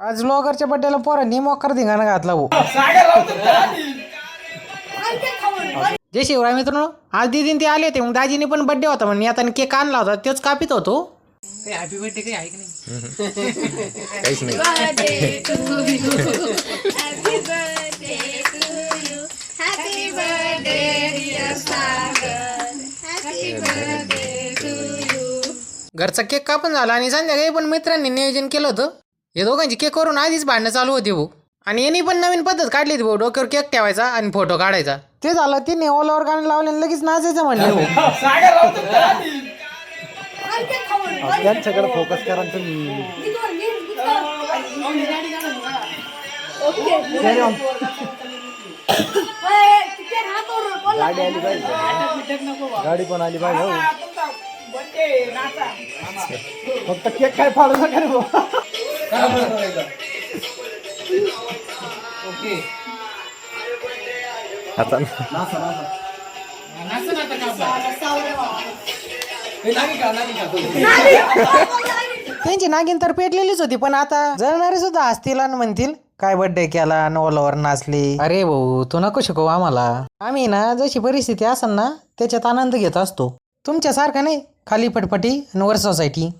आज ब्लॉगरच्या बड्डेला पोरांनी मोकर धिंगाणा घातला भाऊ. जय शिवराय मित्रांनो, आज दीदीन ते आले होते. मग दाजीने पण बड्डे होता म्हणून आता केक आणला होता, तेच कापित होतो. हॅपी बर्थडे काही आहे की नाही? काहीच नाही. घरचा केक कापून झाला आणि संध्याकाळी पण मित्रांनी नियोजन केलं होतं. हे दोघांची केक करून आधीच भांडणं चालू होती भाऊ. आणि यांनी पण नवीन पद्धत काढली होती भाऊ, डोक्यावर केक ठेवायचा आणि फोटो काढायचा. ते झालं, तिने ओलावर गाणं लावले आणि लगेच नाचायचं म्हणलं भाऊ. त्यांच्याकडे फोकस करा तुम्ही. गाडी आली पाहिजे, गाडी पण आली पाहिजे. फक्त केक काय फाडू नका रे भाऊ. आता त्यांची नागिन तर पेटलेलीच होती, पण आता जळणारे सुद्धा हसतील आणि म्हणतील काय बर्थडे केला आणि ओलावर नाचले. अरे भाऊ, तू नको शिकवू आम्हाला. आम्ही ना जशी परिस्थिती असेल ना त्याच्यात आनंद घेत असतो. तुमच्यासारखं नाही खाली पटपटी आणि वर सोसायटी.